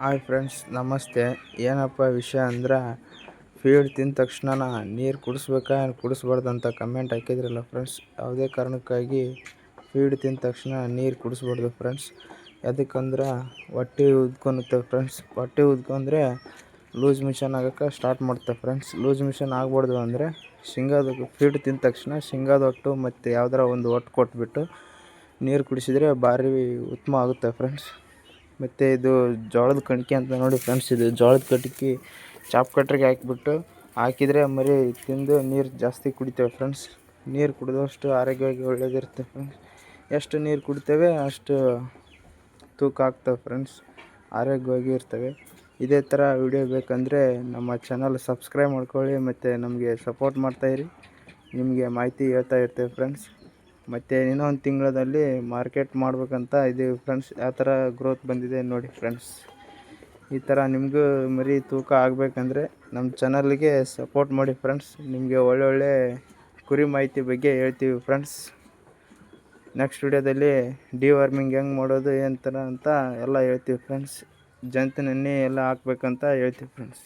Hi friends, ನಮಸ್ತೆ. ಏನಪ್ಪ ವಿಷಯ ಅಂದ್ರೆ, ಫೀಡ್ ತಿಂದ ತಕ್ಷಣ ನೀರು ಕುಡಿಸ್ಬೇಕಾ ಕುಡಿಸ್ಬಾರ್ದು ಅಂತ ಕಮೆಂಟ್ ಹಾಕಿದ್ರಲ್ಲ ಫ್ರೆಂಡ್ಸ್. ಯಾವುದೇ ಕಾರಣಕ್ಕಾಗಿ ಫೀಡ್ ತಿಂದ ತಕ್ಷಣ ನೀರು ಕುಡಿಸ್ಬಾರ್ದು ಫ್ರೆಂಡ್ಸ್. ಯಾಕಂದ್ರೆ ಹೊಟ್ಟೆ ಉದ್ಕೊಳುತ್ತೆ ಫ್ರೆಂಡ್ಸ್. ಹೊಟ್ಟೆ ಉದ್ಕೊಂಡ್ರೆ ಲೂಸ್ ಮಿಷನ್ ಆಗೋಕ್ಕೆ ಸ್ಟಾರ್ಟ್ ಮಾಡುತ್ತೆ ಫ್ರೆಂಡ್ಸ್. ಲೂಸ್ ಮಿಷನ್ ಆಗಬಾರ್ದು ಅಂದರೆ ಶೇಂಗಾದ ಫೀಡ್ ತಿಂದ ತಕ್ಷಣ ಶೇಂಗಾದ ಹೊಟ್ಟು ಮತ್ತು ಯಾವ್ದಾರ ಒಂದು ಹೊಟ್ಟು ಕೊಟ್ಬಿಟ್ಟು ನೀರು ಕುಡಿಸಿದರೆ ಭಾರಿ ಉತ್ತಮ ಆಗುತ್ತೆ ಫ್ರೆಂಡ್ಸ್. ಮತ್ತು ಇದು ಜೋಳದ ಕಣಿಕೆ ಅಂತ ನೋಡಿ ಫ್ರೆಂಡ್ಸ್. ಇದು ಜೋಳದ ಕಟ್ಟಿಗೆ ಚಾಪ್ ಕಟ್ರಿಗೆ ಹಾಕಿದರೆ ಮರಿ ತಿಂದು ನೀರು ಜಾಸ್ತಿ ಕುಡಿತೇವೆ ಫ್ರೆಂಡ್ಸ್. ನೀರು ಕುಡಿದಷ್ಟು ಆರೋಗ್ಯವಾಗಿ ಒಳ್ಳೆಯದಿರುತ್ತೆ ಫ್ರೆಂಡ್ಸ್. ಎಷ್ಟು ನೀರು ಕುಡಿತೇವೆ ಅಷ್ಟು ತೂಕ ಆಗ್ತವೆ ಫ್ರೆಂಡ್ಸ್, ಆರೋಗ್ಯವಾಗಿ ಇರ್ತವೆ. ಇದೇ ಥರ ವಿಡಿಯೋ ಬೇಕಂದರೆ ನಮ್ಮ ಚಾನಲ್ ಸಬ್ಸ್ಕ್ರೈಬ್ ಮಾಡ್ಕೊಳ್ಳಿ ಮತ್ತು ನಮಗೆ ಸಪೋರ್ಟ್ ಮಾಡ್ತಾಯಿರಿ. ನಿಮಗೆ ಮಾಹಿತಿ ಹೇಳ್ತಾ ಇರ್ತೇವೆ ಫ್ರೆಂಡ್ಸ್. ಮತ್ತು ಇನ್ನೊಂದು ತಿಂಗಳಲ್ಲಿ ಮಾರ್ಕೆಟ್ ಮಾಡ್ಬೇಕಂತ ಇದ್ದೀವಿ ಫ್ರೆಂಡ್ಸ್. ಯಾವ ಥರ ಗ್ರೋತ್ ಬಂದಿದೆ ನೋಡಿ ಫ್ರೆಂಡ್ಸ್. ಈ ಥರ ನಿಮಗೂ ಮರಿ ತೂಕ ಆಗಬೇಕಂದ್ರೆ ನಮ್ಮ ಚಾನಲ್ಗೆ ಸಪೋರ್ಟ್ ಮಾಡಿ ಫ್ರೆಂಡ್ಸ್. ನಿಮಗೆ ಒಳ್ಳೊಳ್ಳೆ ಕುರಿ ಮಾಹಿತಿ ಬಗ್ಗೆ ಹೇಳ್ತೀವಿ ಫ್ರೆಂಡ್ಸ್. ನೆಕ್ಸ್ಟ್ ವಿಡಿಯೋದಲ್ಲಿ ಡಿವಾರ್ಮಿಂಗ್ ಹೆಂಗೆ ಮಾಡೋದು ಏನು ಥರ ಅಂತ ಎಲ್ಲ ಹೇಳ್ತೀವಿ ಫ್ರೆಂಡ್ಸ್. ಜಂತು ನೆನೆ ಎಲ್ಲ ಹಾಕ್ಬೇಕಂತ ಹೇಳ್ತೀವಿ ಫ್ರೆಂಡ್ಸ್.